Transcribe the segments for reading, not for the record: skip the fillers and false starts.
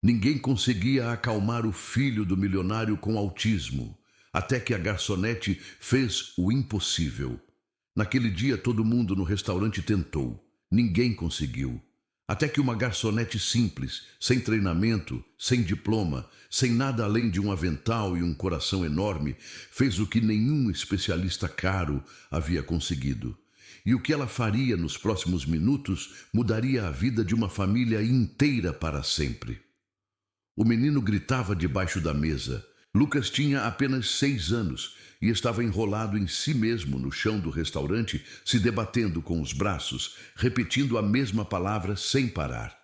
Ninguém conseguia acalmar o filho do milionário com autismo, até que a garçonete fez o impossível. Naquele dia todo mundo no restaurante tentou. Ninguém conseguiu. Até que uma garçonete simples, sem treinamento, sem diploma, sem nada além de um avental e um coração enorme, fez o que nenhum especialista caro havia conseguido. E o que ela faria nos próximos minutos mudaria a vida de uma família inteira para sempre. O menino gritava debaixo da mesa. Lucas tinha apenas 6 anos e estava enrolado em si mesmo no chão do restaurante, se debatendo com os braços, repetindo a mesma palavra sem parar.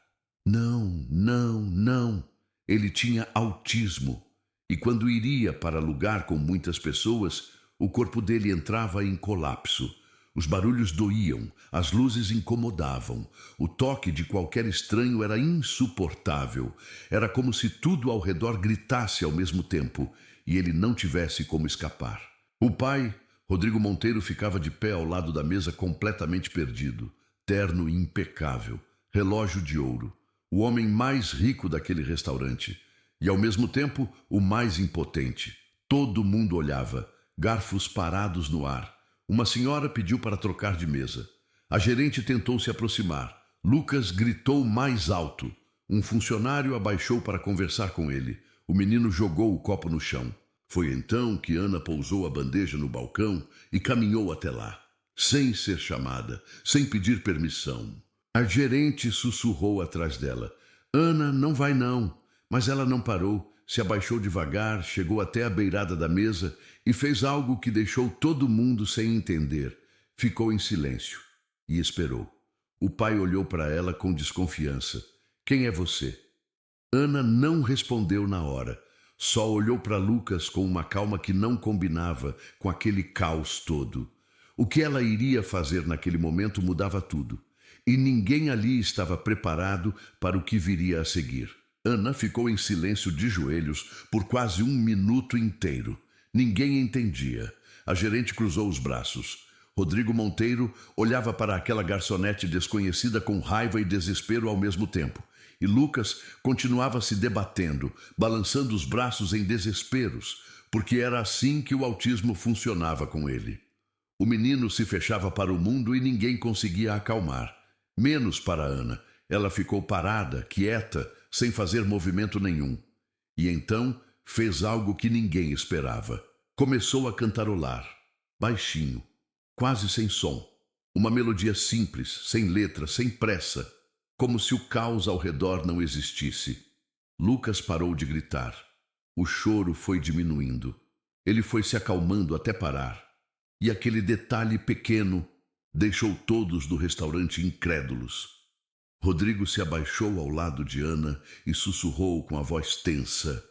Não, não, não. Ele tinha autismo. E quando iria para lugar com muitas pessoas, o corpo dele entrava em colapso. Os barulhos doíam, as luzes incomodavam, o toque de qualquer estranho era insuportável. Era como se tudo ao redor gritasse ao mesmo tempo e ele não tivesse como escapar. O pai, Rodrigo Monteiro, ficava de pé ao lado da mesa completamente perdido, terno impecável, relógio de ouro, o homem mais rico daquele restaurante e ao mesmo tempo o mais impotente. Todo mundo olhava, garfos parados no ar. Uma senhora pediu para trocar de mesa. A gerente tentou se aproximar. Lucas gritou mais alto. Um funcionário abaixou para conversar com ele. O menino jogou o copo no chão. Foi então que Ana pousou a bandeja no balcão e caminhou até lá, sem ser chamada, sem pedir permissão. A gerente sussurrou atrás dela. Ana, não vai não. Mas ela não parou. Se abaixou devagar, chegou até a beirada da mesa e fez algo que deixou todo mundo sem entender. Ficou em silêncio e esperou. O pai olhou para ela com desconfiança. Quem é você? Ana não respondeu na hora. Só olhou para Lucas com uma calma que não combinava com aquele caos todo. O que ela iria fazer naquele momento mudava tudo. E ninguém ali estava preparado para o que viria a seguir. Ana ficou em silêncio de joelhos por quase 1 minuto inteiro. Ninguém entendia. A gerente cruzou os braços. Rodrigo Monteiro olhava para aquela garçonete desconhecida com raiva e desespero ao mesmo tempo. E Lucas continuava se debatendo, balançando os braços em desesperos, porque era assim que o autismo funcionava com ele. O menino se fechava para o mundo e ninguém conseguia acalmar. Menos para Ana. Ela ficou parada, quieta, sem fazer movimento nenhum. E então fez algo que ninguém esperava. Começou a cantarolar, baixinho, quase sem som. Uma melodia simples, sem letra, sem pressa, como se o caos ao redor não existisse. Lucas parou de gritar. O choro foi diminuindo. Ele foi se acalmando até parar. E aquele detalhe pequeno deixou todos do restaurante incrédulos. Rodrigo se abaixou ao lado de Ana e sussurrou com a voz tensa.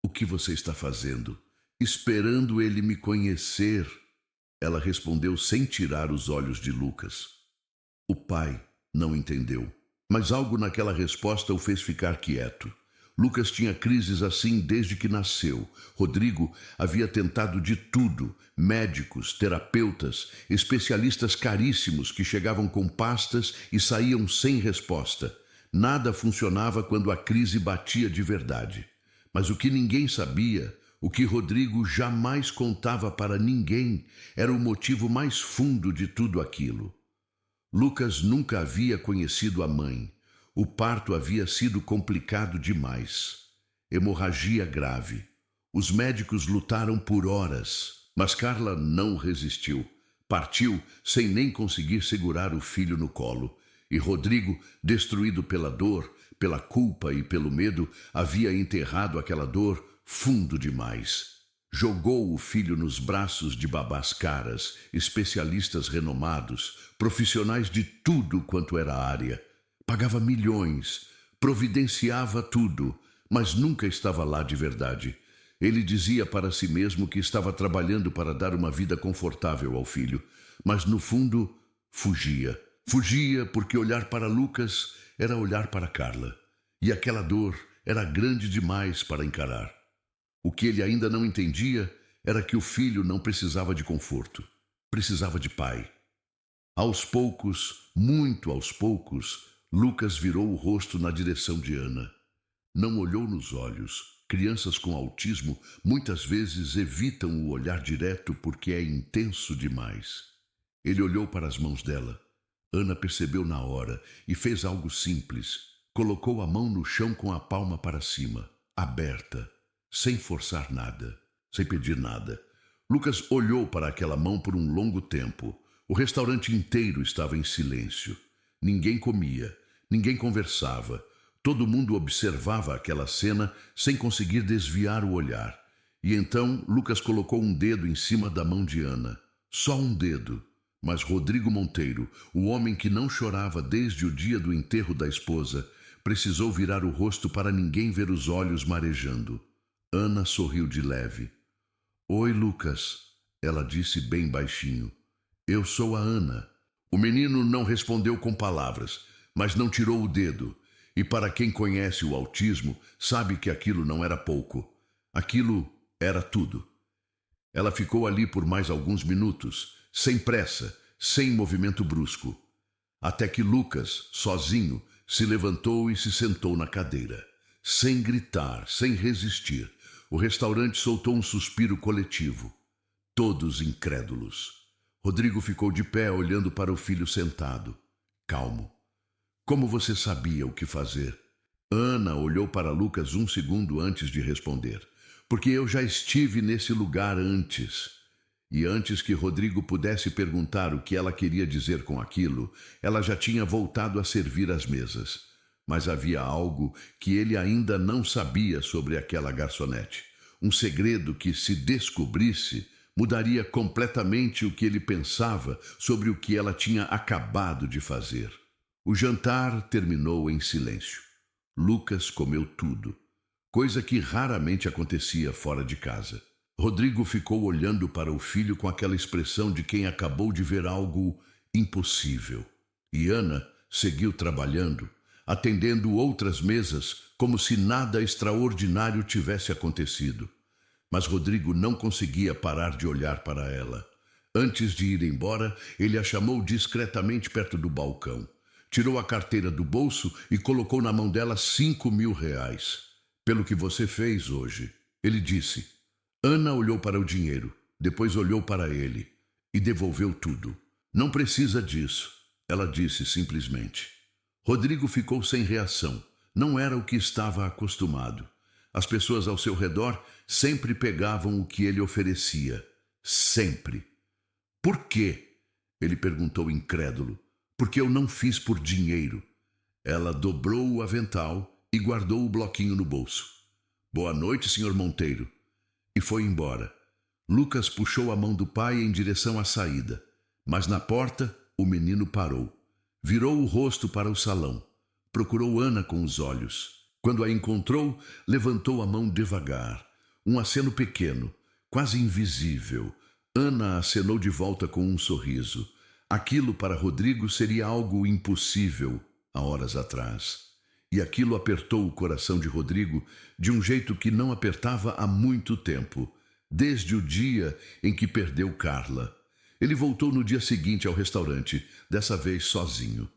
O que você está fazendo? Esperando ele me conhecer. Ela respondeu sem tirar os olhos de Lucas. O pai não entendeu, mas algo naquela resposta o fez ficar quieto. Lucas tinha crises assim desde que nasceu. Rodrigo havia tentado de tudo, médicos, terapeutas, especialistas caríssimos que chegavam com pastas e saíam sem resposta. Nada funcionava quando a crise batia de verdade. Mas o que ninguém sabia, o que Rodrigo jamais contava para ninguém, era o motivo mais fundo de tudo aquilo. Lucas nunca havia conhecido a mãe. O parto havia sido complicado demais. Hemorragia grave. Os médicos lutaram por horas, mas Carla não resistiu. Partiu sem nem conseguir segurar o filho no colo. E Rodrigo, destruído pela dor, pela culpa e pelo medo, havia enterrado aquela dor fundo demais. Jogou o filho nos braços de babás caras, especialistas renomados, profissionais de tudo quanto era área. Pagava milhões, providenciava tudo, mas nunca estava lá de verdade. Ele dizia para si mesmo que estava trabalhando para dar uma vida confortável ao filho, mas no fundo fugia. Fugia porque olhar para Lucas era olhar para Carla, e aquela dor era grande demais para encarar. O que ele ainda não entendia era que o filho não precisava de conforto, precisava de pai. Aos poucos, muito aos poucos, Lucas virou o rosto na direção de Ana. Não olhou nos olhos. Crianças com autismo muitas vezes evitam o olhar direto porque é intenso demais. Ele olhou para as mãos dela. Ana percebeu na hora e fez algo simples. Colocou a mão no chão com a palma para cima, aberta, sem forçar nada, sem pedir nada. Lucas olhou para aquela mão por um longo tempo. O restaurante inteiro estava em silêncio. Ninguém comia, ninguém conversava. Todo mundo observava aquela cena sem conseguir desviar o olhar. E então Lucas colocou um dedo em cima da mão de Ana. Só um dedo. Mas Rodrigo Monteiro, o homem que não chorava desde o dia do enterro da esposa, precisou virar o rosto para ninguém ver os olhos marejando. Ana sorriu de leve. Oi, Lucas, ela disse bem baixinho. Eu sou a Ana. O menino não respondeu com palavras, mas não tirou o dedo. E para quem conhece o autismo, sabe que aquilo não era pouco. Aquilo era tudo. Ela ficou ali por mais alguns minutos, sem pressa, sem movimento brusco. Até que Lucas, sozinho, se levantou e se sentou na cadeira. Sem gritar, sem resistir, o restaurante soltou um suspiro coletivo. Todos incrédulos. Rodrigo ficou de pé olhando para o filho sentado, calmo. Como você sabia o que fazer? Ana olhou para Lucas um segundo antes de responder. Porque eu já estive nesse lugar antes. E antes que Rodrigo pudesse perguntar o que ela queria dizer com aquilo, ela já tinha voltado a servir as mesas. Mas havia algo que ele ainda não sabia sobre aquela garçonete. Um segredo que, se descobrisse, mudaria completamente o que ele pensava sobre o que ela tinha acabado de fazer. O jantar terminou em silêncio. Lucas comeu tudo, coisa que raramente acontecia fora de casa. Rodrigo ficou olhando para o filho com aquela expressão de quem acabou de ver algo impossível. E Ana seguiu trabalhando, atendendo outras mesas como se nada extraordinário tivesse acontecido. Mas Rodrigo não conseguia parar de olhar para ela. Antes de ir embora, ele a chamou discretamente perto do balcão. Tirou a carteira do bolso e colocou na mão dela R$ 5.000. Pelo que você fez hoje, ele disse. Ana olhou para o dinheiro, depois olhou para ele e devolveu tudo. Não precisa disso, ela disse simplesmente. Rodrigo ficou sem reação. Não era o que estava acostumado. As pessoas ao seu redor sempre pegavam o que ele oferecia. Sempre. Por quê? Ele perguntou incrédulo. Porque eu não fiz por dinheiro. Ela dobrou o avental e guardou o bloquinho no bolso. Boa noite, senhor Monteiro. E foi embora. Lucas puxou a mão do pai em direção à saída. Mas na porta, o menino parou. Virou o rosto para o salão. Procurou Ana com os olhos. Quando a encontrou, levantou a mão devagar. Um aceno pequeno, quase invisível. Ana acenou de volta com um sorriso. Aquilo para Rodrigo seria algo impossível há horas atrás. E aquilo apertou o coração de Rodrigo de um jeito que não apertava há muito tempo, desde o dia em que perdeu Carla. Ele voltou no dia seguinte ao restaurante, dessa vez sozinho.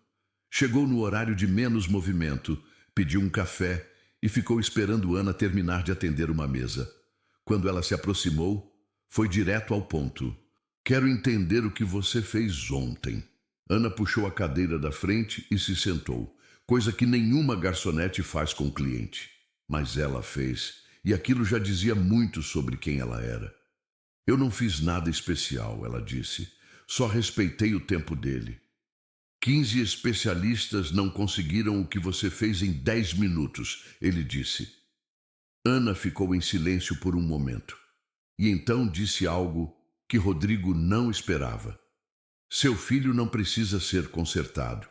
Chegou no horário de menos movimento, pediu um café e ficou esperando Ana terminar de atender uma mesa. Quando ela se aproximou, foi direto ao ponto. Quero entender o que você fez ontem. Ana puxou a cadeira da frente e se sentou, coisa que nenhuma garçonete faz com o cliente. Mas ela fez, e aquilo já dizia muito sobre quem ela era. Eu não fiz nada especial, ela disse. Só respeitei o tempo dele. 15 especialistas não conseguiram o que você fez em 10 minutos, ele disse. Ana ficou em silêncio por um momento. E então disse algo que Rodrigo não esperava. Seu filho não precisa ser consertado.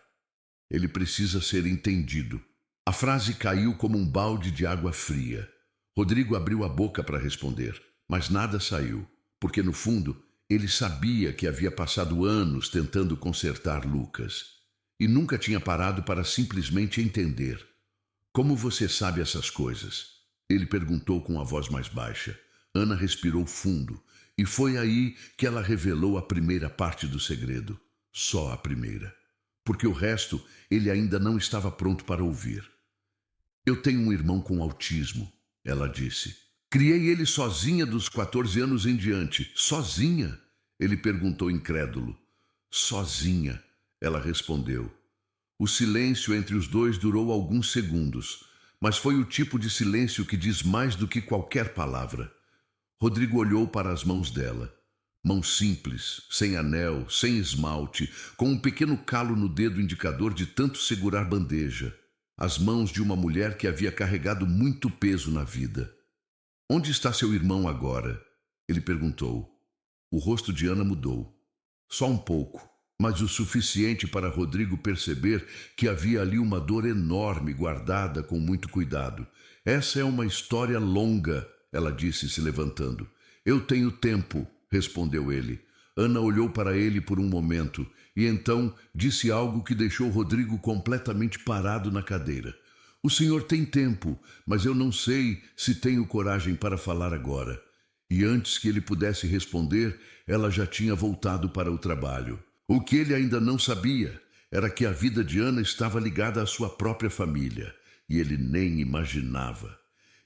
Ele precisa ser entendido. A frase caiu como um balde de água fria. Rodrigo abriu a boca para responder, mas nada saiu, porque no fundo ele sabia que havia passado anos tentando consertar Lucas e nunca tinha parado para simplesmente entender. Como você sabe essas coisas? Ele perguntou com a voz mais baixa. Ana respirou fundo. E foi aí que ela revelou a primeira parte do segredo. Só a primeira. Porque o resto ele ainda não estava pronto para ouvir. Eu tenho um irmão com autismo, ela disse. Criei ele sozinha dos 14 anos em diante. Sozinha? Ele perguntou incrédulo. Sozinha, ela respondeu. O silêncio entre os dois durou alguns segundos, mas foi o tipo de silêncio que diz mais do que qualquer palavra. Rodrigo olhou para as mãos dela. Mãos simples, sem anel, sem esmalte, com um pequeno calo no dedo indicador de tanto segurar bandeja. As mãos de uma mulher que havia carregado muito peso na vida. Onde está seu irmão agora? Ele perguntou. O rosto de Ana mudou. Só um pouco, mas o suficiente para Rodrigo perceber que havia ali uma dor enorme guardada com muito cuidado. Essa é uma história longa, ela disse se levantando. Eu tenho tempo, respondeu ele. Ana olhou para ele por um momento e então disse algo que deixou Rodrigo completamente parado na cadeira. O senhor tem tempo, mas eu não sei se tenho coragem para falar agora. E antes que ele pudesse responder, ela já tinha voltado para o trabalho. O que ele ainda não sabia era que a vida de Ana estava ligada à sua própria família, e ele nem imaginava.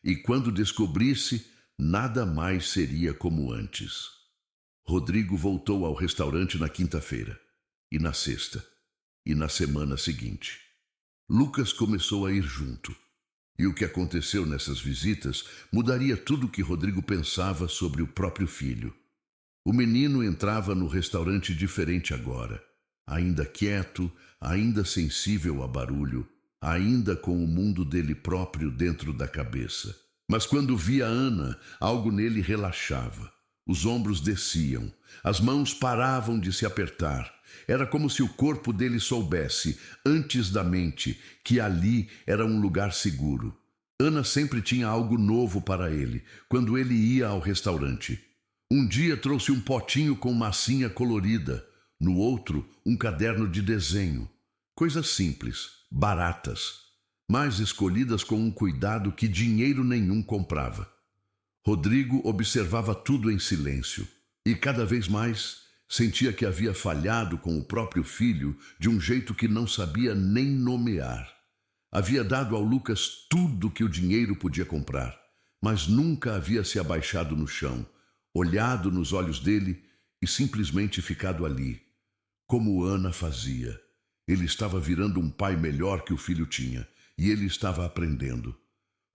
E quando descobrisse, nada mais seria como antes. Rodrigo voltou ao restaurante na quinta-feira, e na sexta, e na semana seguinte. Lucas começou a ir junto. E o que aconteceu nessas visitas mudaria tudo o que Rodrigo pensava sobre o próprio filho. O menino entrava no restaurante diferente agora, ainda quieto, ainda sensível a barulho, ainda com o mundo dele próprio dentro da cabeça. Mas quando via Ana, algo nele relaxava. Os ombros desciam, as mãos paravam de se apertar. Era como se o corpo dele soubesse, antes da mente, que ali era um lugar seguro. Ana sempre tinha algo novo para ele, quando ele ia ao restaurante. Um dia trouxe um potinho com massinha colorida, no outro um caderno de desenho. Coisas simples, baratas, mas escolhidas com um cuidado que dinheiro nenhum comprava. Rodrigo observava tudo em silêncio e cada vez mais sentia que havia falhado com o próprio filho de um jeito que não sabia nem nomear. Havia dado ao Lucas tudo que o dinheiro podia comprar, mas nunca havia se abaixado no chão, olhado nos olhos dele e simplesmente ficado ali, como Ana fazia. Ele estava virando um pai melhor que o filho tinha, e ele estava aprendendo.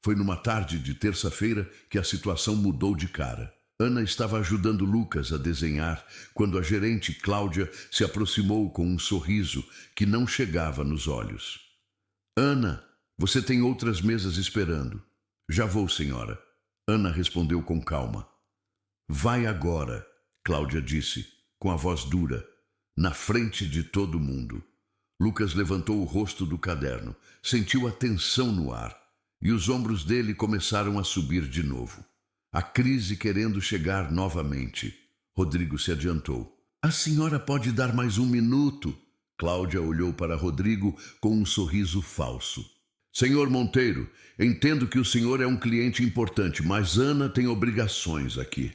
Foi numa tarde de terça-feira que a situação mudou de cara. Ana estava ajudando Lucas a desenhar quando a gerente Cláudia se aproximou com um sorriso que não chegava nos olhos. Ana, você tem outras mesas esperando. Já vou, senhora. Ana respondeu com calma. Vai agora, Cláudia disse, com a voz dura, na frente de todo mundo. Lucas levantou o rosto do caderno, sentiu a tensão no ar, e os ombros dele começaram a subir de novo. A crise querendo chegar novamente. Rodrigo se adiantou. A senhora pode dar mais um minuto? Cláudia olhou para Rodrigo com um sorriso falso. Senhor Monteiro, entendo que o senhor é um cliente importante, mas Ana tem obrigações aqui.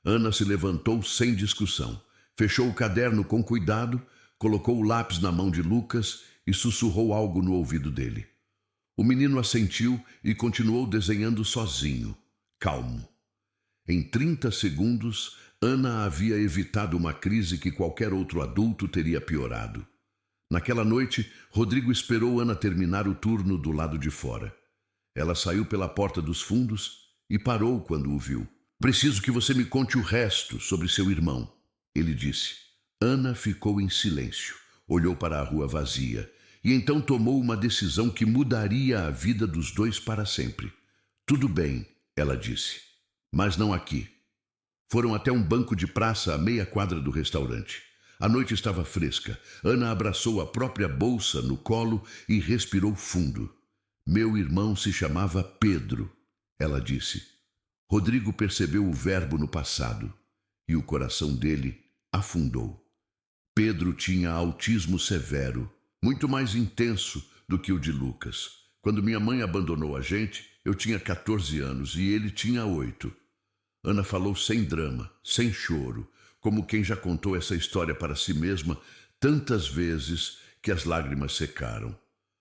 Ana se levantou sem discussão. Fechou o caderno com cuidado, colocou o lápis na mão de Lucas e sussurrou algo no ouvido dele. O menino assentiu e continuou desenhando sozinho, calmo. Em 30 segundos, Ana havia evitado uma crise que qualquer outro adulto teria piorado. Naquela noite, Rodrigo esperou Ana terminar o turno do lado de fora. Ela saiu pela porta dos fundos e parou quando o viu. Preciso que você me conte o resto sobre seu irmão, ele disse. Ana ficou em silêncio, olhou para a rua vazia e então tomou uma decisão que mudaria a vida dos dois para sempre. Tudo bem, ela disse, mas não aqui. Foram até um banco de praça a meia quadra do restaurante. A noite estava fresca. Ana abraçou a própria bolsa no colo e respirou fundo. Meu irmão se chamava Pedro, ela disse. Rodrigo percebeu o verbo no passado e o coração dele afundou. Pedro tinha autismo severo, muito mais intenso do que o de Lucas. Quando minha mãe abandonou a gente, eu tinha 14 anos e ele tinha 8. Ana falou sem drama, sem choro, como quem já contou essa história para si mesma tantas vezes que as lágrimas secaram.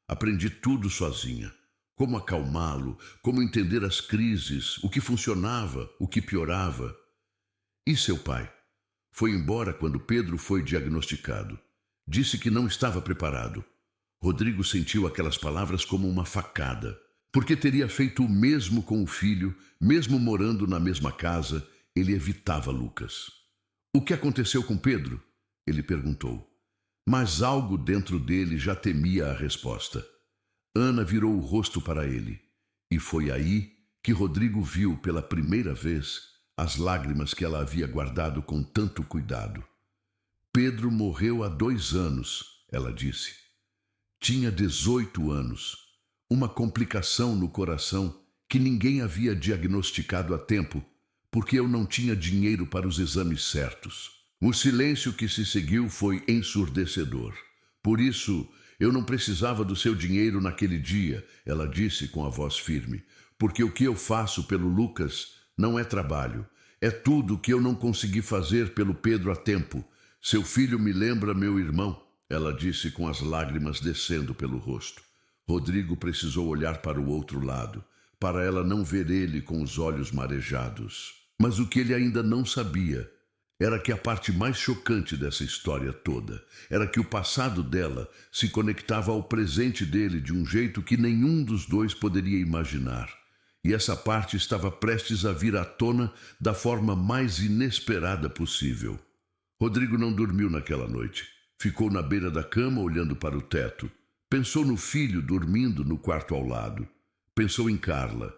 Aprendi tudo sozinha. como acalmá-lo, como entender as crises, o que funcionava, o que piorava. E seu pai? Foi embora quando Pedro foi diagnosticado. Disse que não estava preparado. Rodrigo sentiu aquelas palavras como uma facada, porque teria feito o mesmo com o filho, mesmo morando na mesma casa, ele evitava Lucas. O que aconteceu com Pedro? Ele perguntou. Mas algo dentro dele já temia a resposta. Ana virou o rosto para ele, e foi aí que Rodrigo viu pela primeira vez as lágrimas que ela havia guardado com tanto cuidado. Pedro morreu há 2 anos, ela disse. Tinha 18 anos, uma complicação no coração que ninguém havia diagnosticado a tempo, porque eu não tinha dinheiro para os exames certos. O silêncio que se seguiu foi ensurdecedor. Por isso, eu não precisava do seu dinheiro naquele dia, ela disse com a voz firme, porque o que eu faço pelo Lucas não é trabalho, é tudo que eu não consegui fazer pelo Pedro a tempo. Seu filho me lembra meu irmão, ela disse com as lágrimas descendo pelo rosto. Rodrigo precisou olhar para o outro lado, para ela não ver ele com os olhos marejados. Mas o que ele ainda não sabia era que a parte mais chocante dessa história toda era que o passado dela se conectava ao presente dele de um jeito que nenhum dos dois poderia imaginar. E essa parte estava prestes a vir à tona da forma mais inesperada possível. Rodrigo não dormiu naquela noite. Ficou na beira da cama olhando para o teto. Pensou no filho dormindo no quarto ao lado. Pensou em Carla,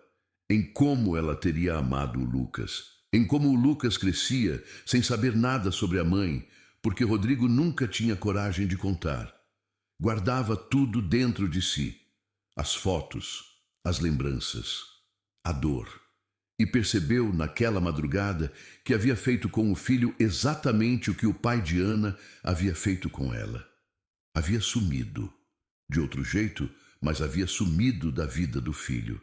em como ela teria amado o Lucas, em como o Lucas crescia sem saber nada sobre a mãe, porque Rodrigo nunca tinha coragem de contar. Guardava tudo dentro de si, as fotos, as lembranças, a dor. E percebeu naquela madrugada que havia feito com o filho exatamente o que o pai de Ana havia feito com ela. Havia sumido. De outro jeito, mas havia sumido da vida do filho.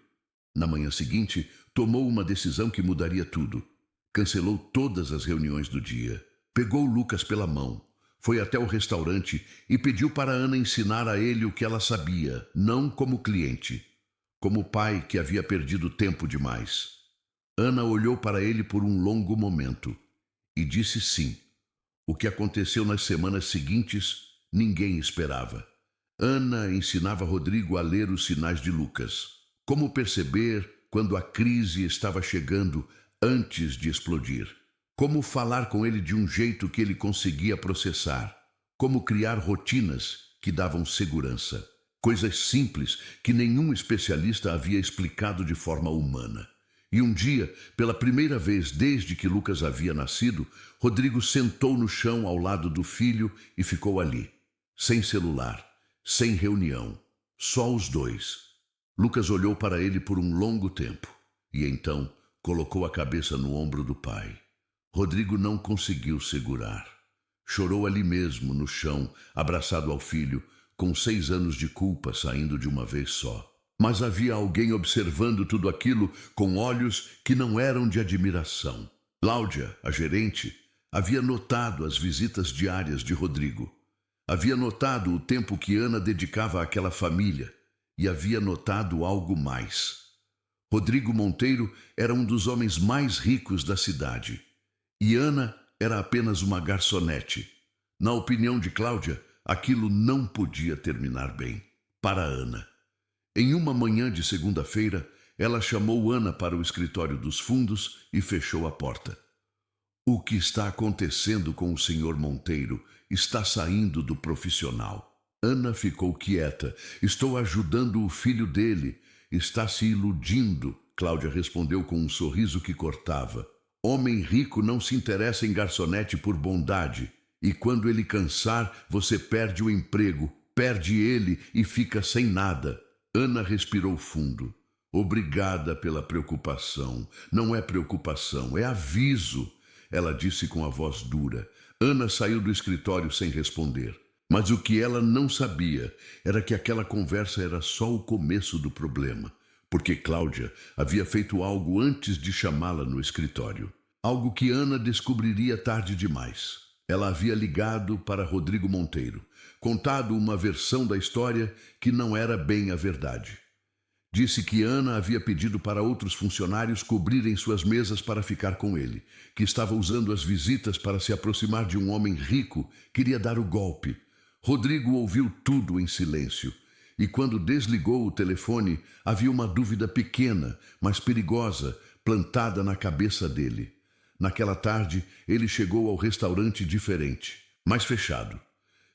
Na manhã seguinte, tomou uma decisão que mudaria tudo. Cancelou todas as reuniões do dia. Pegou Lucas pela mão, foi até o restaurante e pediu para Ana ensinar a ele o que ela sabia, não como cliente, como pai que havia perdido tempo demais. Ana olhou para ele por um longo momento e disse sim. O que aconteceu nas semanas seguintes, ninguém esperava. Ana ensinava Rodrigo a ler os sinais de Lucas. Como perceber quando a crise estava chegando antes de explodir. Como falar com ele de um jeito que ele conseguia processar. Como criar rotinas que davam segurança. Coisas simples que nenhum especialista havia explicado de forma humana. E um dia, pela primeira vez desde que Lucas havia nascido, Rodrigo sentou no chão ao lado do filho e ficou ali, sem celular, sem reunião, só os dois. Lucas olhou para ele por um longo tempo e então colocou a cabeça no ombro do pai. Rodrigo não conseguiu segurar. Chorou ali mesmo, no chão, abraçado ao filho, com 6 anos de culpa saindo de uma vez só. Mas havia alguém observando tudo aquilo com olhos que não eram de admiração. Cláudia, a gerente, havia notado as visitas diárias de Rodrigo. Havia notado o tempo que Ana dedicava àquela família e havia notado algo mais. Rodrigo Monteiro era um dos homens mais ricos da cidade e Ana era apenas uma garçonete. Na opinião de Cláudia, aquilo não podia terminar bem. Para Ana. Em uma manhã de segunda-feira, ela chamou Ana para o escritório dos fundos e fechou a porta. O que está acontecendo com o senhor Monteiro está saindo do profissional. Ana ficou quieta. Estou ajudando o filho dele. Está se iludindo, Cláudia respondeu com um sorriso que cortava. Homem rico não se interessa em garçonete por bondade. E quando ele cansar, você perde o emprego, perde ele e fica sem nada. Ana respirou fundo. Obrigada pela preocupação. Não é preocupação, é aviso, ela disse com a voz dura. Ana saiu do escritório sem responder. Mas o que ela não sabia era que aquela conversa era só o começo do problema, porque Cláudia havia feito algo antes de chamá-la no escritório. Algo que Ana descobriria tarde demais. Ela havia ligado para Rodrigo Monteiro, contado uma versão da história que não era bem a verdade. Disse que Ana havia pedido para outros funcionários cobrirem suas mesas para ficar com ele, que estava usando as visitas para se aproximar de um homem rico, queria dar o golpe. Rodrigo ouviu tudo em silêncio. E quando desligou o telefone, havia uma dúvida pequena, mas perigosa, plantada na cabeça dele. Naquela tarde, ele chegou ao restaurante diferente, mas fechado.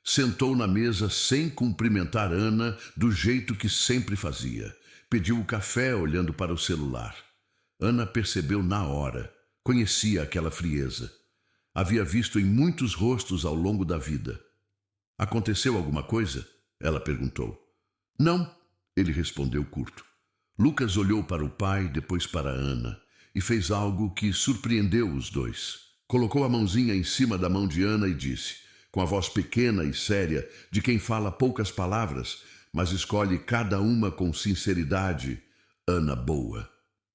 Sentou na mesa sem cumprimentar Ana do jeito que sempre fazia. Pediu o café olhando para o celular. Ana percebeu na hora. Conhecia aquela frieza. Havia visto em muitos rostos ao longo da vida. Aconteceu alguma coisa? Ela perguntou. Não, ele respondeu curto. Lucas olhou para o pai, depois para Ana, e fez algo que surpreendeu os dois. Colocou a mãozinha em cima da mão de Ana e disse, com a voz pequena e séria de quem fala poucas palavras, mas escolhe cada uma com sinceridade, Ana boa,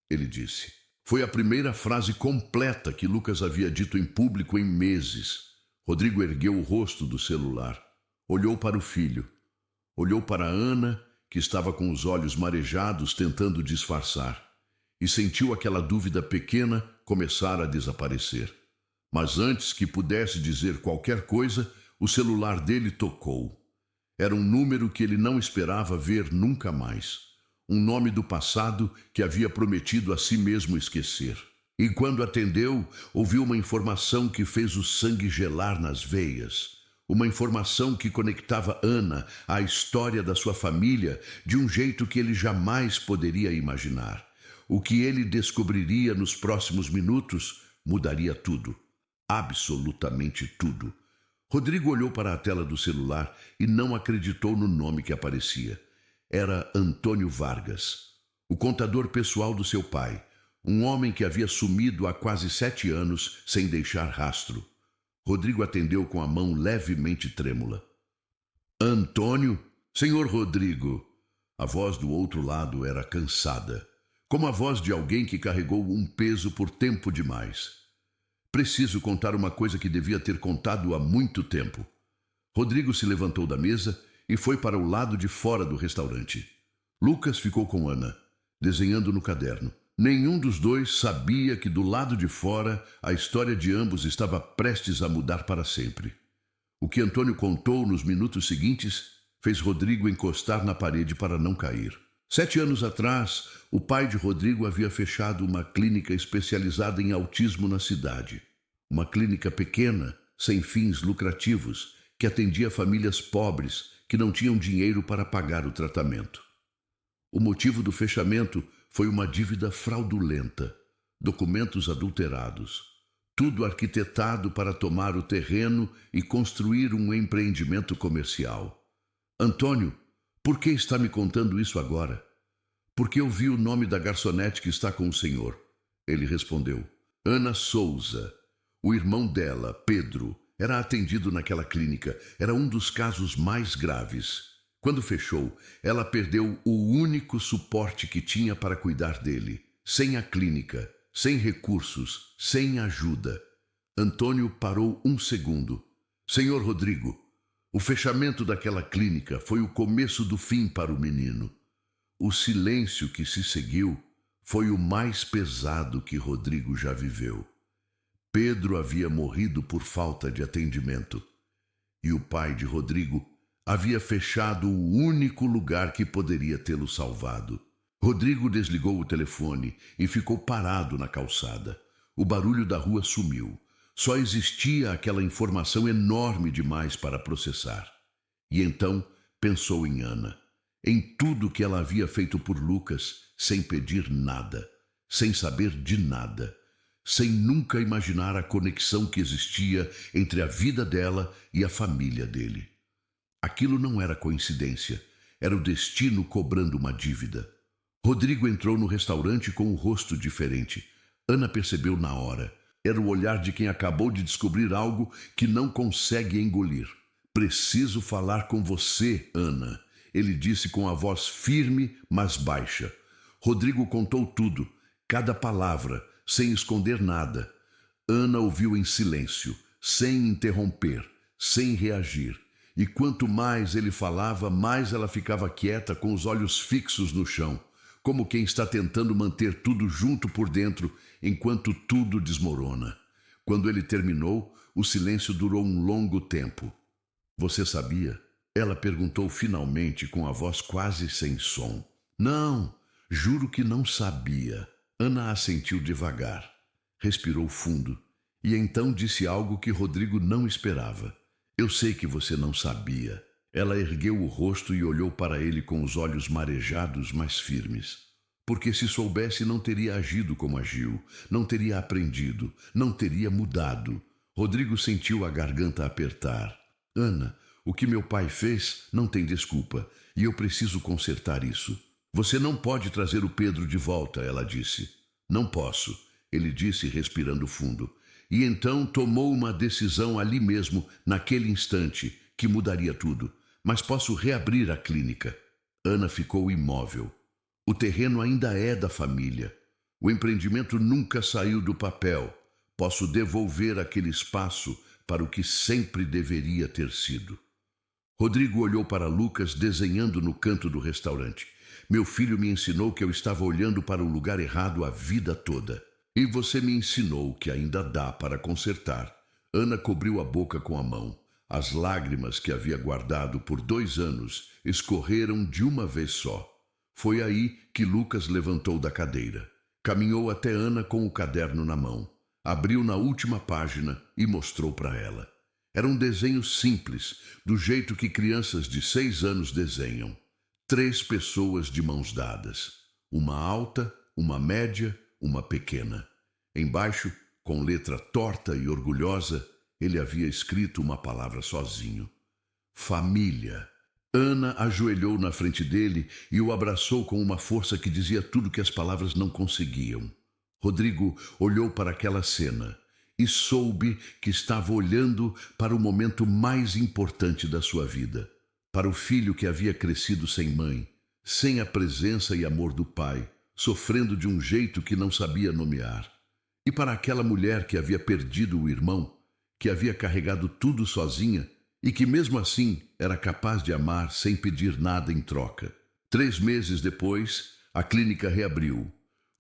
ele disse. Foi a primeira frase completa que Lucas havia dito em público em meses. Rodrigo ergueu o rosto do celular, olhou para o filho. Olhou para Ana, que estava com os olhos marejados tentando disfarçar, e sentiu aquela dúvida pequena começar a desaparecer. Mas antes que pudesse dizer qualquer coisa, o celular dele tocou. Era um número que ele não esperava ver nunca mais. Um nome do passado que havia prometido a si mesmo esquecer. E quando atendeu, ouviu uma informação que fez o sangue gelar nas veias. Uma informação que conectava Ana à história da sua família de um jeito que ele jamais poderia imaginar. O que ele descobriria nos próximos minutos mudaria tudo. Absolutamente tudo. Rodrigo olhou para a tela do celular e não acreditou no nome que aparecia. Era Antônio Vargas, o contador pessoal do seu pai, um homem que havia sumido há quase 7 anos sem deixar rastro. Rodrigo atendeu com a mão levemente trêmula. Antônio? Senhor Rodrigo. A voz do outro lado era cansada, como a voz de alguém que carregou um peso por tempo demais. Preciso contar uma coisa que devia ter contado há muito tempo. Rodrigo se levantou da mesa e foi para o lado de fora do restaurante. Lucas ficou com Ana, desenhando no caderno. Nenhum dos dois sabia que do lado de fora a história de ambos estava prestes a mudar para sempre. O que Antônio contou nos minutos seguintes fez Rodrigo encostar na parede para não cair. 7 anos atrás, o pai de Rodrigo havia fechado uma clínica especializada em autismo na cidade. Uma clínica pequena, sem fins lucrativos, que atendia famílias pobres que não tinham dinheiro para pagar o tratamento. O motivo do fechamento foi uma dívida fraudulenta, documentos adulterados, tudo arquitetado para tomar o terreno e construir um empreendimento comercial. Antônio, por que está me contando isso agora? Porque eu vi o nome da garçonete que está com o senhor. Ele respondeu. Ana Souza. O irmão dela, Pedro, era atendido naquela clínica. Era um dos casos mais graves. Quando fechou, ela perdeu o único suporte que tinha para cuidar dele. Sem a clínica, sem recursos, sem ajuda. Antônio parou um segundo. Senhor Rodrigo, o fechamento daquela clínica foi o começo do fim para o menino. O silêncio que se seguiu foi o mais pesado que Rodrigo já viveu. Pedro havia morrido por falta de atendimento. E o pai de Rodrigo havia fechado o único lugar que poderia tê-lo salvado. Rodrigo desligou o telefone e ficou parado na calçada. O barulho da rua sumiu. Só existia aquela informação enorme demais para processar. E então pensou em Ana, em tudo que ela havia feito por Lucas, sem pedir nada, sem saber de nada, sem nunca imaginar a conexão que existia entre a vida dela e a família dele. Aquilo não era coincidência, era o destino cobrando uma dívida. Rodrigo entrou no restaurante com um rosto diferente. Ana percebeu na hora. Era o olhar de quem acabou de descobrir algo que não consegue engolir. Preciso falar com você, Ana, ele disse com a voz firme, mas baixa. Rodrigo contou tudo, cada palavra, sem esconder nada. Ana ouviu em silêncio, sem interromper, sem reagir. E quanto mais ele falava, mais ela ficava quieta com os olhos fixos no chão. como quem está tentando manter tudo junto por dentro enquanto tudo desmorona. Quando ele terminou, o silêncio durou um longo tempo. Você sabia? Ela perguntou finalmente com a voz quase sem som. Não, juro que não sabia. Ana assentiu devagar, respirou fundo e então disse algo que Rodrigo não esperava. Eu sei que você não sabia. Ela ergueu o rosto e olhou para ele com os olhos marejados, mas firmes. Porque se soubesse, não teria agido como agiu, não teria aprendido, não teria mudado. Rodrigo sentiu a garganta apertar. Ana, o que meu pai fez não tem desculpa, e eu preciso consertar isso. Você não pode trazer o Pedro de volta, ela disse. Não posso, ele disse respirando fundo. E então tomou uma decisão ali mesmo, naquele instante, que mudaria tudo. Mas posso reabrir a clínica. Ana ficou imóvel. O terreno ainda é da família. O empreendimento nunca saiu do papel. Posso devolver aquele espaço para o que sempre deveria ter sido. Rodrigo olhou para Lucas desenhando no canto do restaurante. Meu filho me ensinou que eu estava olhando para o lugar errado a vida toda. E você me ensinou que ainda dá para consertar. Ana cobriu a boca com a mão. As lágrimas que havia guardado por 2 anos escorreram de uma vez só. Foi aí que Lucas levantou da cadeira. Caminhou até Ana com o caderno na mão. Abriu na última página e mostrou para ela. Era um desenho simples, do jeito que crianças de 6 anos desenham. 3 pessoas de mãos dadas. Uma alta, uma média, uma pequena. Embaixo, com letra torta e orgulhosa, ele havia escrito uma palavra sozinho. Família. Ana ajoelhou na frente dele e o abraçou com uma força que dizia tudo que as palavras não conseguiam. Rodrigo olhou para aquela cena e soube que estava olhando para o momento mais importante da sua vida. Para o filho que havia crescido sem mãe, sem a presença e amor do pai, sofrendo de um jeito que não sabia nomear. E para aquela mulher que havia perdido o irmão, que havia carregado tudo sozinha e que mesmo assim era capaz de amar sem pedir nada em troca. 3 meses depois, a clínica reabriu,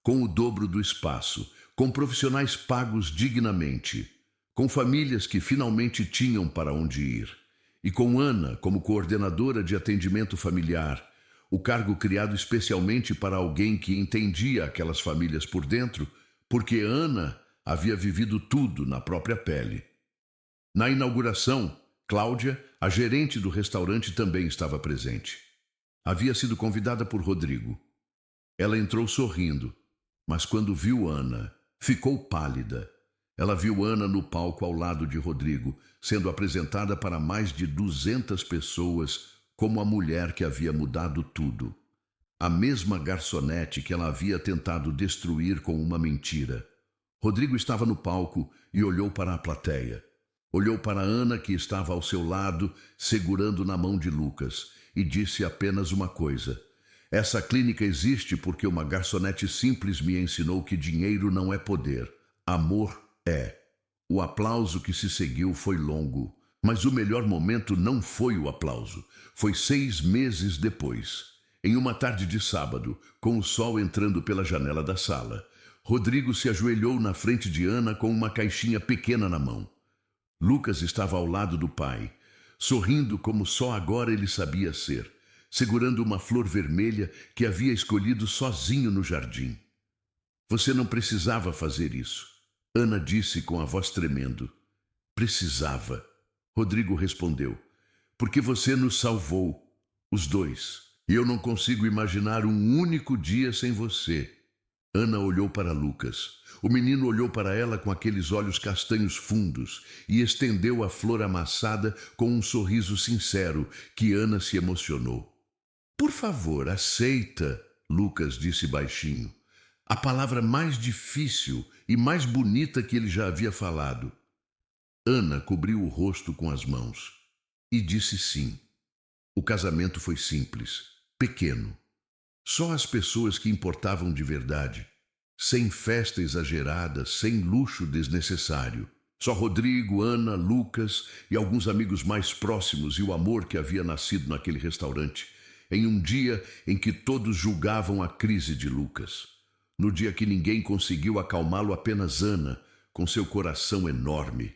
com o dobro do espaço, com profissionais pagos dignamente, com famílias que finalmente tinham para onde ir, e com Ana como coordenadora de atendimento familiar, o cargo criado especialmente para alguém que entendia aquelas famílias por dentro, porque Ana havia vivido tudo na própria pele. Na inauguração, Cláudia, a gerente do restaurante, também estava presente. Havia sido convidada por Rodrigo. Ela entrou sorrindo, mas quando viu Ana, ficou pálida. Ela viu Ana no palco ao lado de Rodrigo, sendo apresentada para mais de 200 pessoas como a mulher que havia mudado tudo. A mesma garçonete que ela havia tentado destruir com uma mentira. Rodrigo estava no palco e olhou para a plateia. Olhou para Ana, que estava ao seu lado, segurando na mão de Lucas, e disse apenas uma coisa. Essa clínica existe porque uma garçonete simples me ensinou que dinheiro não é poder. Amor é. O aplauso que se seguiu foi longo, mas o melhor momento não foi o aplauso. Foi 6 meses depois. Em uma tarde de sábado, com o sol entrando pela janela da sala, Rodrigo se ajoelhou na frente de Ana com uma caixinha pequena na mão. Lucas estava ao lado do pai, sorrindo como só agora ele sabia ser, segurando uma flor vermelha que havia escolhido sozinho no jardim. Você não precisava fazer isso, Ana disse com a voz tremendo. Precisava, Rodrigo respondeu, porque você nos salvou, os dois, e eu não consigo imaginar um único dia sem você. Ana olhou para Lucas. O menino olhou para ela com aqueles olhos castanhos fundos e estendeu a flor amassada com um sorriso sincero que Ana se emocionou. Por favor, aceita, Lucas disse baixinho. A palavra mais difícil e mais bonita que ele já havia falado. Ana cobriu o rosto com as mãos e disse sim. O casamento foi simples, pequeno. Só as pessoas que importavam de verdade, sem festa exagerada, sem luxo desnecessário. Só Rodrigo, Ana, Lucas e alguns amigos mais próximos e o amor que havia nascido naquele restaurante. em um dia em que todos julgavam a crise de Lucas. No dia que ninguém conseguiu acalmá-lo, apenas Ana, com seu coração enorme.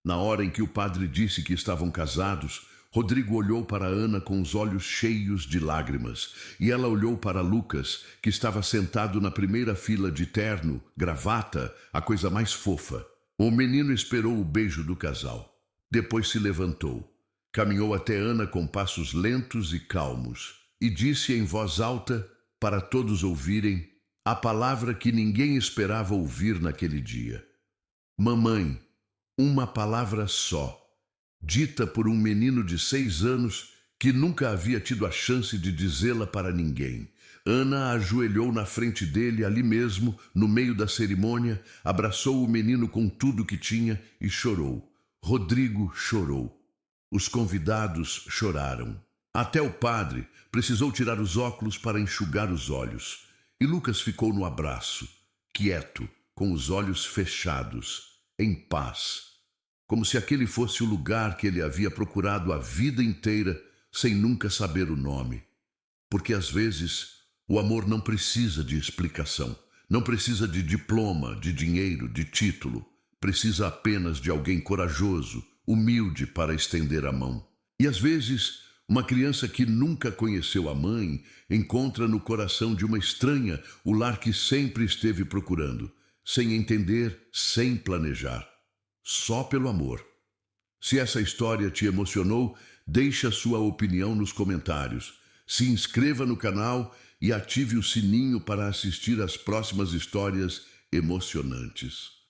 Na hora em que o padre disse que estavam casados, Rodrigo olhou para Ana com os olhos cheios de lágrimas, e ela olhou para Lucas, que estava sentado na primeira fila de terno, gravata, a coisa mais fofa. O menino esperou o beijo do casal. Depois se levantou, caminhou até Ana com passos lentos e calmos, e disse em voz alta, para todos ouvirem, a palavra que ninguém esperava ouvir naquele dia. Mamãe, uma palavra só, dita por um menino de 6 anos que nunca havia tido a chance de dizê-la para ninguém. Ana ajoelhou na frente dele, ali mesmo, no meio da cerimônia, abraçou o menino com tudo que tinha e chorou. Rodrigo chorou. Os convidados choraram. Até o padre precisou tirar os óculos para enxugar os olhos. E Lucas ficou no abraço, quieto, com os olhos fechados, em paz, como se aquele fosse o lugar que ele havia procurado a vida inteira sem nunca saber o nome. Porque às vezes o amor não precisa de explicação, não precisa de diploma, de dinheiro, de título. Precisa apenas de alguém corajoso, humilde para estender a mão. E às vezes, uma criança que nunca conheceu a mãe encontra no coração de uma estranha o lar que sempre esteve procurando, sem entender, sem planejar, só pelo amor. Se essa história te emocionou, deixe a sua opinião nos comentários. Se inscreva no canal e ative o sininho para assistir às próximas histórias emocionantes.